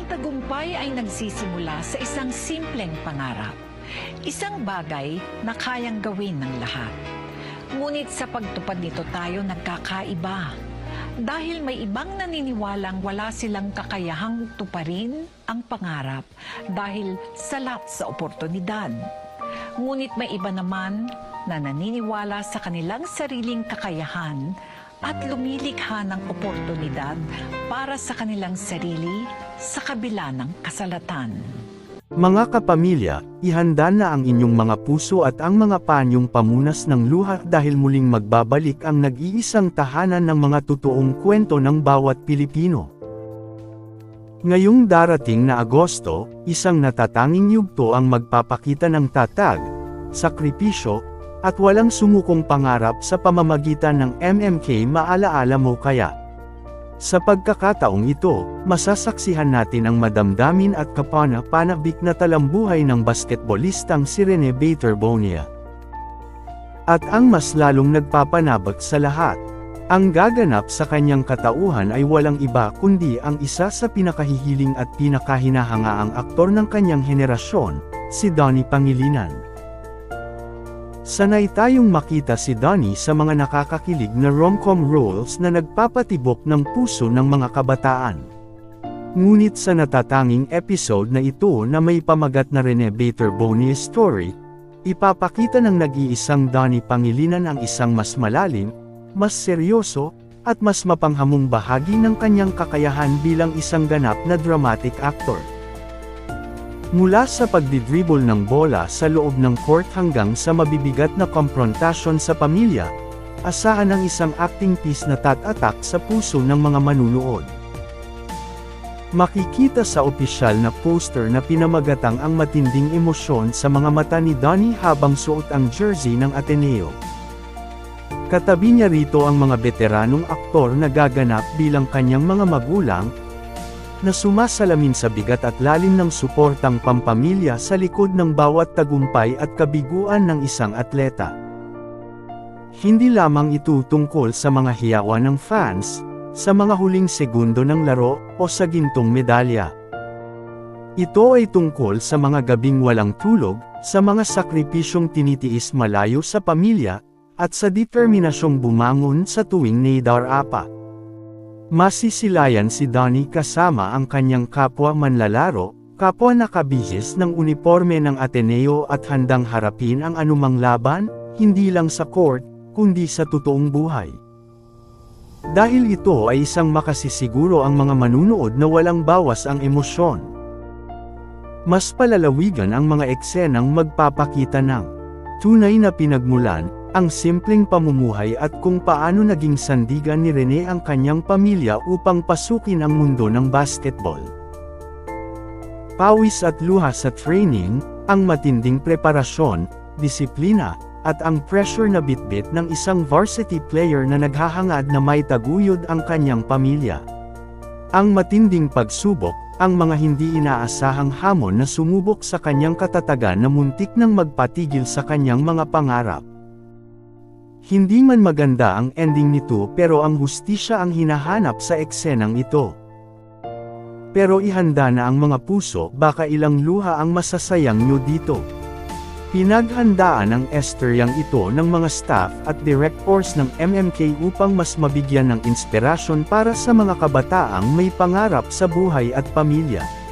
tagumpay ay nagsisimula sa isang simpleng pangarap. Isang bagay na kayang gawin ng lahat. Ngunit sa pagtupad nito tayo nagkakaiba. Dahil may ibang naniniwalang wala silang kakayahang tuparin ang pangarap dahil salat sa oportunidad. Ngunit may iba naman na naniniwala sa kanilang sariling kakayahan at lumilikha ng oportunidad para sa kanilang sarili sa kabila ng kasalatan. Mga kapamilya, ihanda na ang inyong mga puso at ang mga panyong pamunas ng luha dahil muling magbabalik ang nag-iisang tahanan ng mga totoong kwento ng bawat Pilipino. Ngayong darating na Agosto, isang natatanging yugto ang magpapakita ng tatag, sakripisyo, at walang sumukong pangarap sa pamamagitan ng MMK Maalaala Mo Kaya. Sa pagkakataong ito, masasaksihan natin ang madamdamin at kapana-panabik na talambuhay ng basketbolistang si Rene Bader Bonilla. At ang mas lalong nagpapanabag sa lahat, ang gaganap sa kanyang katauhan ay walang iba kundi ang isa sa pinakahihiling at pinakahinahangaang aktor ng kanyang henerasyon, si Donnie Pangilinan. Sanay tayong makita si Donnie sa mga nakakakilig na rom-com roles na nagpapatibok ng puso ng mga kabataan. Ngunit sa natatanging episode na ito na may pamagat na Rene Bader Bonilla story, ipapakita ng nag-iisang Donnie Pangilinan ang isang mas malalim, mas seryoso, at mas mapanghamong bahagi ng kanyang kakayahan bilang isang ganap na dramatic actor. Mula sa pagdidribble ng bola sa loob ng court hanggang sa mabibigat na komprontasyon sa pamilya, asahan ang isang acting piece na tatatak sa puso ng mga manunood. Makikita sa opisyal na poster na pinamagatang ang matinding emosyon sa mga mata ni Donnie habang suot ang jersey ng Ateneo. Katabi niya rito ang mga veteranong aktor na gaganap bilang kanyang mga magulang, na sumasalamin sa bigat at lalim ng suportang pampamilya sa likod ng bawat tagumpay at kabiguan ng isang atleta. Hindi lamang ito tungkol sa mga hiyawan ng fans, sa mga huling segundo ng laro, o sa gintong medalya. Ito ay tungkol sa mga gabing walang tulog, sa mga sakripisyong tinitiis malayo sa pamilya, at sa determinasyong bumangon sa tuwing naidarapa. Masisilayan si Donnie kasama ang kanyang kapwa manlalaro, kapwa nakabihis ng uniforme ng Ateneo at handang harapin ang anumang laban, hindi lang sa court, kundi sa totoong buhay. Dahil ito ay isang makasisiguro ang mga manunood na walang bawas ang emosyon. Mas palalawigan ang mga eksenang magpapakita ng tunay na pinagmulan, ang simpleng pamumuhay at kung paano naging sandigan ni Rene ang kanyang pamilya upang pasukin ang mundo ng basketball. Pawis at luha sa training, ang matinding preparasyon, disiplina, at ang pressure na bitbit ng isang varsity player na naghahangad na may taguyod ang kanyang pamilya. Ang matinding pagsubok, ang mga hindi inaasahang hamon na sumubok sa kanyang katatagan na muntik nang magpatigil sa kanyang mga pangarap. Hindi man maganda ang ending nito pero ang hustisya ang hinahanap sa eksenang ito. Pero ihanda na ang mga puso, baka ilang luha ang masasayang nyo dito. Pinaghandaan ang estoryang ito ng mga staff at directors ng MMK upang mas mabigyan ng inspirasyon para sa mga kabataang may pangarap sa buhay at pamilya.